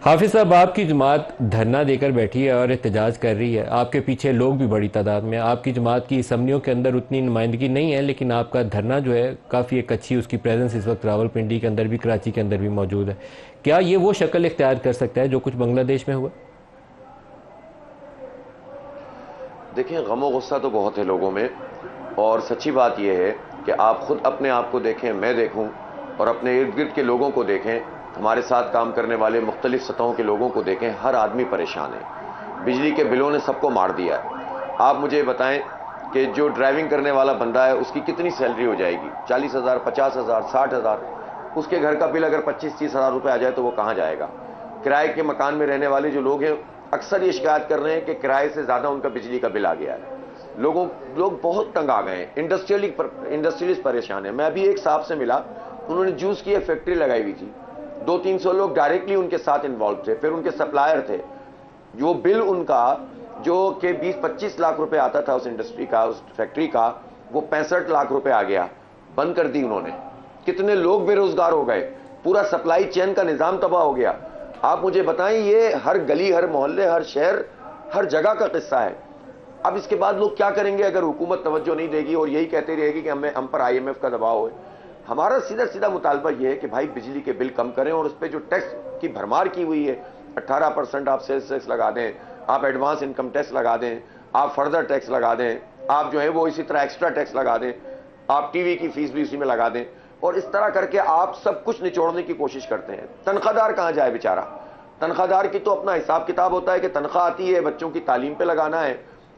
حافظ صاحب، آپ کی جماعت دھرنا دے کر بیٹھی ہے اور احتجاج کر رہی ہے، آپ کے پیچھے لوگ بھی بڑی تعداد میں، آپ کی جماعت کی اسمبلیوں کے اندر اتنی نمائندگی نہیں ہے، لیکن آپ کا دھرنا جو ہے کافی ایک اچھی اس کی پریزنس اس وقت راول پنڈی کے اندر بھی، کراچی کے اندر بھی موجود ہے۔ کیا یہ وہ شکل اختیار کر سکتا ہے جو کچھ بنگلہ دیش میں ہوا؟ دیکھیں، غم و غصہ تو بہت ہے لوگوں میں، اور سچی بات یہ ہے کہ آپ خود اپنے آپ کو دیکھیں، میں دیکھوں، اور اپنے ارد گرد کے لوگوں کو دیکھیں، ہمارے ساتھ کام کرنے والے مختلف سطحوں کے لوگوں کو دیکھیں، ہر آدمی پریشان ہے۔ بجلی کے بلوں نے سب کو مار دیا ہے۔ آپ مجھے بتائیں کہ جو ڈرائیونگ کرنے والا بندہ ہے اس کی کتنی سیلری ہو جائے گی؟ 40,000، 50,000، 60,000۔ اس کے گھر کا بل اگر 25-30 ہزار روپے آ جائے تو وہ کہاں جائے گا؟ کرائے کے مکان میں رہنے والے جو لوگ ہیں اکثر یہ شکایت کر رہے ہیں کہ کرائے سے زیادہ ان کا بجلی کا بل آ گیا ہے۔ لوگ بہت تنگ آ گئے ہیں، انڈسٹریلسٹ پریشان ہیں۔ میں ابھی ایک صاحب سے ملا، انہوں نے جوس کی ایک فیکٹری لگائی ہوئی تھی، 200-300 لوگ ڈائریکٹلی ان کے ساتھ انوالو تھے، پھر ان کے سپلائر تھے۔ جو بل ان کا جو کہ 20-25 لاکھ روپے آتا تھا اس انڈسٹری کا، اس فیکٹری کا، وہ 65 لاکھ روپے آ گیا، بند کر دی انہوں نے۔ کتنے لوگ بے روزگار ہو گئے، پورا سپلائی چین کا نظام تباہ ہو گیا۔ آپ مجھے بتائیں، یہ ہر گلی، ہر محلے، ہر شہر، ہر جگہ کا قصہ ہے۔ اب اس کے بعد لوگ کیا کریں گے اگر حکومت توجہ نہیں دے گی اور یہی کہتے رہے گی کہ ہم پر IMF کا دباؤ ہے؟ ہمارا سیدھا مطالبہ یہ ہے کہ بھائی بجلی کے بل کم کریں، اور اس پہ جو ٹیکس کی بھرمار کی ہوئی ہے، 18% آپ سیلس ٹیکس لگا دیں، آپ ایڈوانس انکم ٹیکس لگا دیں، آپ فردر ٹیکس لگا دیں، آپ جو ہے وہ اسی طرح ایکسٹرا ٹیکس لگا دیں، آپ ٹی وی کی فیس بھی اسی میں لگا دیں، اور اس طرح کر کے آپ سب کچھ نچوڑنے کی کوشش کرتے ہیں۔ تنخواہ دار کہاں جائے بیچارہ؟ تنخواہ دار کی تو اپنا حساب کتاب ہوتا ہے کہ تنخواہ آتی ہے، بچوں کی تعلیم پہ لگانا ہے،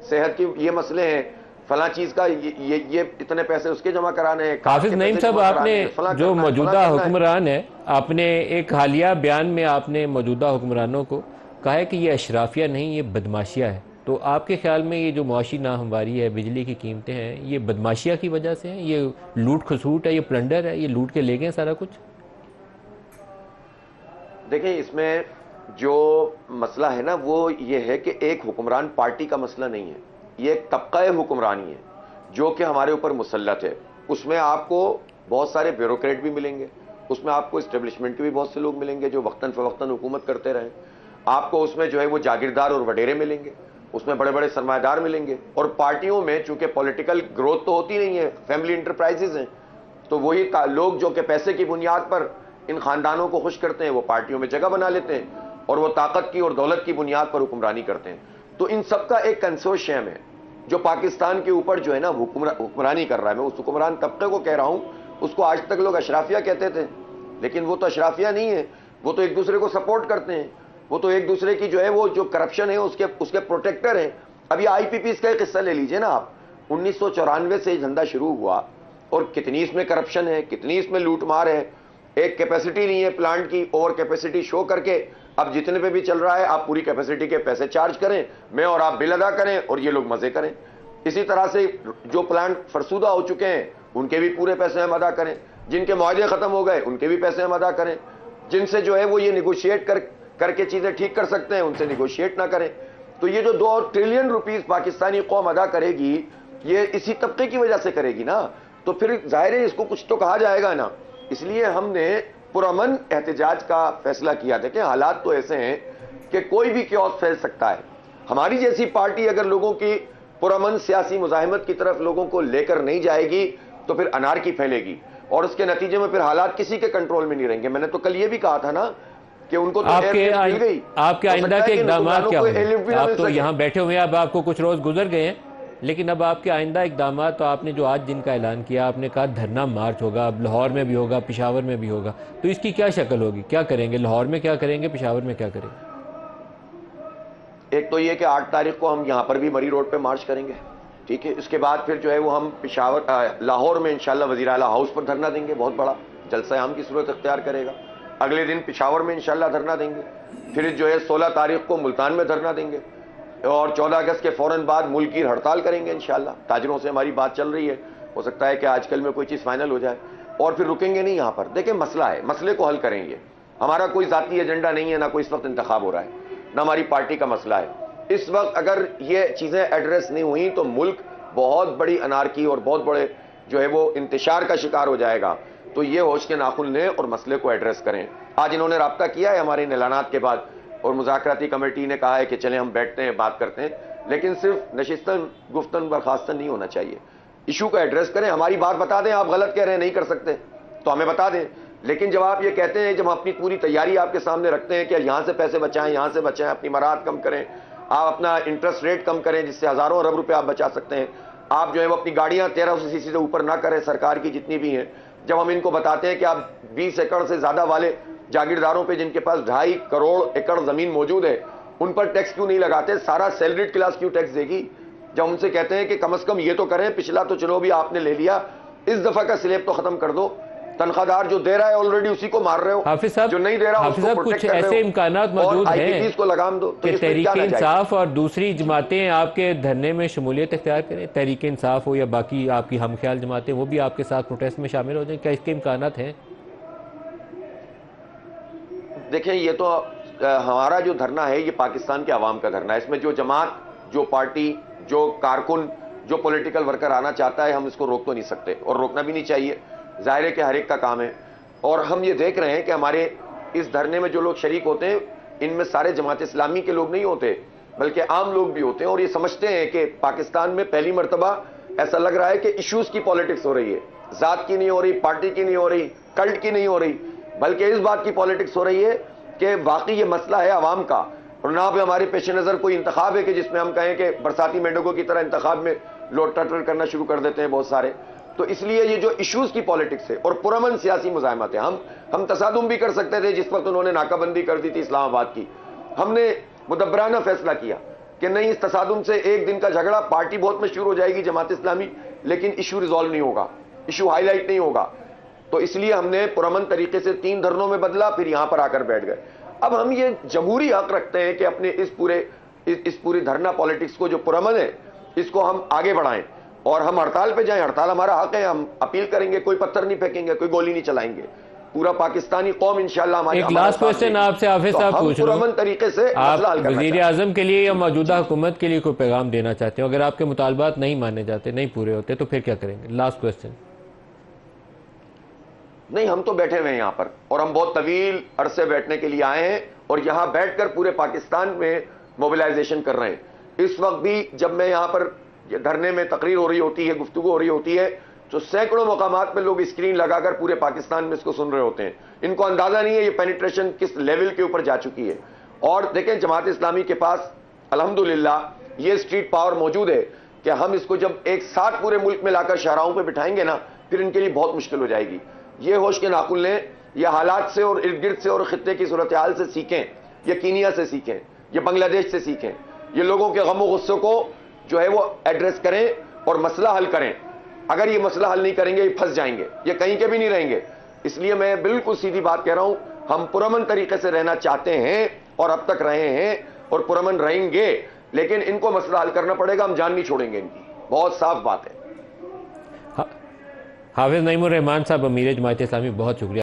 صحت کی یہ مسئلے ہیں، فلاں چیز کا یہ اتنے پیسے اس کے جمع کرانے ہیں، کار حافظ کے نعیم پیسے صاحب، جمع آپ نے کرانے ہیں، فلاں جو کرنا ہے، فلاں موجودہ کرنا ہے۔ حکمران ہے، آپ نے ایک حالیہ بیان میں آپ نے موجودہ حکمرانوں کو کہا ہے کہ یہ اشرافیہ نہیں، یہ بدماشیہ ہے۔ تو آپ کے خیال میں یہ جو معاشی ناہمواری ہے، بجلی کی قیمتیں ہیں، یہ بدماشیہ کی وجہ سے ہیں؟ یہ لوٹ کھسوٹ ہے، یہ پلنڈر ہے، یہ لوٹ کے لے گئے سارا کچھ؟ دیکھیں، اس میں جو مسئلہ ہے نا وہ یہ ہے کہ ایک حکمران پارٹی کا مسئلہ نہیں ہے، یہ ایک طبقہ حکمرانی ہے جو کہ ہمارے اوپر مسلط ہے۔ اس میں آپ کو بہت سارے بیوروکریٹ بھی ملیں گے، اس میں آپ کو اسٹیبلشمنٹ کے بھی بہت سے لوگ ملیں گے جو وقتاً فوقتاً حکومت کرتے رہیں، آپ کو اس میں جو ہے وہ جاگیردار اور وڈیرے ملیں گے، اس میں بڑے بڑے سرمایہ دار ملیں گے، اور پارٹیوں میں چونکہ پولیٹیکل گروتھ تو ہوتی نہیں ہے، فیملی انٹرپرائزز ہیں، تو وہی لوگ جو کہ پیسے کی بنیاد پر ان خاندانوں کو خوش کرتے ہیں وہ پارٹیوں میں جگہ بنا لیتے ہیں، اور وہ طاقت کی اور دولت کی بنیاد پر حکمرانی کرتے ہیں۔ تو ان سب کا ایک کنسورشیم ہے جو پاکستان کے اوپر جو ہے نا حکمرانی کر رہا ہے۔ میں اس حکمران طبقے کو کہہ رہا ہوں، اس کو آج تک لوگ اشرافیہ کہتے تھے، لیکن وہ تو اشرافیہ نہیں ہے، وہ تو ایک دوسرے کو سپورٹ کرتے ہیں، وہ تو ایک دوسرے کی جو ہے وہ جو کرپشن ہے اس کے پروٹیکٹر ہیں۔ ابھی IPPs کا ایک قصہ لے لیجئے نا آپ، 1994 سے یہ دھندا شروع ہوا، اور کتنی اس میں کرپشن ہے، کتنی اس میں لوٹ مار ہے۔ ایک کیپیسٹی نہیں ہے پلانٹ کی، اوور کیپیسٹی شو کر کے اب جتنے پہ بھی چل رہا ہے آپ پوری کیپیسٹی کے پیسے چارج کریں، میں اور آپ بل ادا کریں اور یہ لوگ مزے کریں۔ اسی طرح سے جو پلانٹ فرسودہ ہو چکے ہیں ان کے بھی پورے پیسے ہم ادا کریں، جن کے معاہدے ختم ہو گئے ان کے بھی پیسے ہم ادا کریں، جن سے جو ہے وہ یہ نیگوشیٹ کر کے چیزیں ٹھیک کر سکتے ہیں ان سے نیگوشیٹ نہ کریں۔ تو یہ جو 2 ٹریلین روپیز پاکستانی قوم ادا کرے گی، یہ اسی طبقے کی وجہ سے کرے گی نا، تو پھر ظاہر ہے اس کو کچھ تو کہا جائے گا نا۔ اس لیے ہم نے پرامن احتجاج کا فیصلہ کیا تھا کہ حالات تو ایسے ہیں کہ کوئی بھی کیوس پھیل سکتا ہے۔ ہماری جیسی پارٹی اگر لوگوں کی پرامن سیاسی مزاحمت کی طرف لوگوں کو لے کر نہیں جائے گی تو پھر انارکی پھیلے گی، اور اس کے نتیجے میں پھر حالات کسی کے کنٹرول میں نہیں رہیں گے۔ میں نے تو کل یہ بھی کہا تھا نا کہ ان کو تو آپ ایئر کے لفٹ مل گئی، آپ کے ہو آئندہ سکتا کے ہے کہ ان اقدامات حکمرانوں کیا کو ہوں گے؟ ایئر لفٹ بھی نہ آپ مل تو سکے۔ یہاں بیٹھے ہوئے ہیں، اب آپ کو کچھ روز گزر گئے ہیں، لیکن اب آپ کے آئندہ اقدامات، تو آپ نے جو آج جن کا اعلان کیا، آپ نے کہا دھرنا مارچ ہوگا، اب لاہور میں بھی ہوگا، پشاور میں بھی ہوگا، تو اس کی کیا شکل ہوگی؟ کیا کریں گے؟ لاہور میں کیا کریں گے؟ پشاور میں کیا کریں گے؟ ایک تو یہ کہ 8 تاریخ کو ہم یہاں پر بھی مری روڈ پہ مارچ کریں گے، ٹھیک ہے۔ اس کے بعد پھر جو ہے وہ ہم لاہور میں انشاءاللہ وزیر اعلیٰ ہاؤس پر دھرنا دیں گے، بہت بڑا جلسہ عام کی صورت اختیار کرے گا۔ اگلے دن پشاور میں انشاءاللہ دھرنا دیں گے، پھر جو ہے 16 تاریخ کو ملتان میں دھرنا دیں گے، اور 14 اگست کے فوراً بعد ملک کی ہڑتال کریں گے انشاءاللہ۔ تاجروں سے ہماری بات چل رہی ہے، ہو سکتا ہے کہ آج کل میں کوئی چیز فائنل ہو جائے، اور پھر رکیں گے نہیں یہاں پر۔ دیکھیں مسئلہ ہے، مسئلے کو حل کریں گے، ہمارا کوئی ذاتی ایجنڈا نہیں ہے، نہ کوئی اس وقت انتخاب ہو رہا ہے، نہ ہماری پارٹی کا مسئلہ ہے۔ اس وقت اگر یہ چیزیں ایڈریس نہیں ہوئیں تو ملک بہت بڑی انارکی اور بہت بڑے جو ہے وہ انتشار کا شکار ہو جائے گا۔ تو یہ ہوش کے ناخن لیں اور مسئلے کو ایڈریس کریں۔ آج انہوں نے رابطہ کیا ہے ہمارے ان اعلانات کے بعد، اور مذاکراتی کمیٹی نے کہا ہے کہ چلیں ہم بیٹھتے ہیں، بات کرتے ہیں، لیکن صرف نشستن گفتن برخاستن نہیں ہونا چاہیے، ایشو کا ایڈریس کریں، ہماری بات بتا دیں، آپ غلط کہہ رہے ہیں نہیں کر سکتے تو ہمیں بتا دیں، لیکن جب آپ یہ کہتے ہیں، جب ہم اپنی پوری تیاری آپ کے سامنے رکھتے ہیں کہ یہاں سے پیسے بچائیں، یہاں سے بچائیں، اپنی مراحت کم کریں، آپ اپنا انٹرسٹ ریٹ کم کریں جس سے ہزاروں ارب روپے آپ بچا سکتے ہیں، آپ جو ہے وہ اپنی گاڑیاں 1300 سی سی سے اوپر نہ کریں سرکار کی جتنی بھی ہیں، جب ہم ان کو بتاتے ہیں کہ آپ 20 ایکڑ سے زیادہ والے جاگیرداروں پہ جن کے پاس 2.5 کروڑ ایکڑ زمین موجود ہے ان پر ٹیکس کیوں نہیں لگاتے، سارا سیلریڈ کلاس کیوں ٹیکس دے گی، جب ان سے کہتے ہیں کہ کم از کم یہ تو کریں، پچھلا تو چلو بھی آپ نے لے لیا، اس دفعہ کا سلیب تو ختم کر دو، تنخواہ دار جو دے رہا ہے آلریڈی اسی کو مار رہے ہو، حافظ صاحب، جو نہیں دے رہا اس کو کچھ پروٹیکٹ کر ایسے رہے ہو، امکانات موجود اور ہیں IPPs کو لگام دو، تو کہ اس میں تحریک کیا ناجائز ہے؟ انصاف اور دوسری جماعتیں آپ کے دھرنے میں شمولیت اختیار کریں، تحریک انصاف ہو یا باقی آپ کی ہم خیال جماعتیں، وہ بھی آپ کے ساتھ پروٹیسٹ میں شامل ہو جائیں، کیا اس کے امکانات ہیں؟ دیکھیں یہ تو ہمارا جو دھرنا ہے یہ پاکستان کے عوام کا دھرنا ہے، اس میں جو جماعت، جو پارٹی، جو کارکن، جو پولیٹیکل ورکر آنا چاہتا ہے ہم اس کو روک تو نہیں سکتے، اور روکنا بھی نہیں چاہیے، ظاہر ہے کہ ہر ایک کا کام ہے، اور ہم یہ دیکھ رہے ہیں کہ ہمارے اس دھرنے میں جو لوگ شریک ہوتے ہیں ان میں سارے جماعت اسلامی کے لوگ نہیں ہوتے بلکہ عام لوگ بھی ہوتے ہیں، اور یہ سمجھتے ہیں کہ پاکستان میں پہلی مرتبہ ایسا لگ رہا ہے کہ ایشوز کی پالیٹکس ہو رہی ہے، ذات کی نہیں ہو رہی، پارٹی کی نہیں ہو رہی، کلٹ کی نہیں ہو رہی، بلکہ اس بات کی پالیٹکس ہو رہی ہے کہ واقعی یہ مسئلہ ہے عوام کا، اور نہ پہ ہمارے پیش نظر کوئی انتخاب ہے کہ جس میں ہم کہیں کہ برساتی مینڈکوں کی طرح انتخاب میں لوٹ ٹٹر کرنا شروع کر دیتے ہیں بہت سارے، تو اس لیے یہ جو ایشوز کی پالیٹکس ہے اور پرامن سیاسی مزاحمت ہے، ہم تصادم بھی کر سکتے تھے، جس وقت انہوں نے ناکہ بندی کر دی تھی اسلام آباد کی، ہم نے مدبرانہ فیصلہ کیا کہ نہیں، اس تصادم سے ایک دن کا جھگڑا، پارٹی بہت مشہور ہو جائے گی جماعت اسلامی، لیکن ایشو ریزالو نہیں ہوگا، ایشو ہائی لائٹ نہیں ہوگا، تو اس لیے ہم نے پرامن طریقے سے 3 دھرنوں میں بدلا، پھر یہاں پر آ کر بیٹھ گئے۔ اب ہم یہ جمہوری حق رکھتے ہیں کہ اپنے اس پوری دھرنا پالیٹکس کو جو پرامن ہے اس کو ہم آگے بڑھائیں، اور ہم ہڑتال پہ جائیں، ہڑتال ہمارا حق ہے، ہم اپیل کریں گے، کوئی پتھر نہیں پھینکیں گے، کوئی گولی نہیں چلائیں گے، پورا پاکستانی قوم انشاءاللہ ایک لاسٹ کوشچن آپ سے حافظ صاحب پوچھ رہا ہوں، پرامن طریقے سے آپ مسئلہ حل کرنا وزیر چاہتے ہیں۔ اعظم کے لیے یا موجودہ حکومت کے لیے کوئی پیغام دینا چاہتے ہیں؟ اگر آپ کے مطالبات نہیں مانے جاتے، نہیں پورے ہوتے تو پھر کیا کریں گے؟ Last question. نہیں، ہم تو بیٹھے ہوئے ہیں یہاں پر، اور ہم بہت طویل عرصے بیٹھنے کے لیے آئے ہیں، اور یہاں بیٹھ کر پورے پاکستان میں موبلائزیشن کر رہے ہیں۔ اس وقت بھی جب میں یہاں پر دھرنے میں تقریر ہو رہی ہوتی ہے، گفتگو ہو رہی ہوتی ہے، تو سینکڑوں مقامات پہ لوگ اسکرین لگا کر پورے پاکستان میں اس کو سن رہے ہوتے ہیں، ان کو اندازہ نہیں ہے یہ پینیٹریشن کس لیول کے اوپر جا چکی ہے۔ اور دیکھیں جماعت اسلامی کے پاس الحمدللہ یہ اسٹریٹ پاور موجود ہے کہ ہم اس کو جب ایک ساتھ پورے ملک میں لا کر شاہراہوں پہ بٹھائیں گے نا، پھر ان کے لیے بہت مشکل ہو جائے گی۔ یہ ہوش کے ناخن لیں، یہ حالات سے اور ارد گرد سے اور خطے کی صورتحال سے سیکھیں، یہ کینیا سے سیکھیں، یہ بنگلہ دیش سے سیکھیں، یہ لوگوں کے غم و غصے کو جو ہے وہ ایڈریس کریں اور مسئلہ حل کریں۔ اگر یہ مسئلہ حل نہیں کریں گے یہ پھنس جائیں گے، یہ کہیں کے بھی نہیں رہیں گے۔ اس لیے میں بالکل سیدھی بات کہہ رہا ہوں، ہم پرامن طریقے سے رہنا چاہتے ہیں اور اب تک رہے ہیں اور پرامن رہیں گے، لیکن ان کو مسئلہ حل کرنا پڑے گا، ہم جان نہیں چھوڑیں گے ان کی، بہت صاف بات ہے۔ حافظ نعیم الرحمان صاحب، امیر جماعت اسلامی، بہت شکریہ۔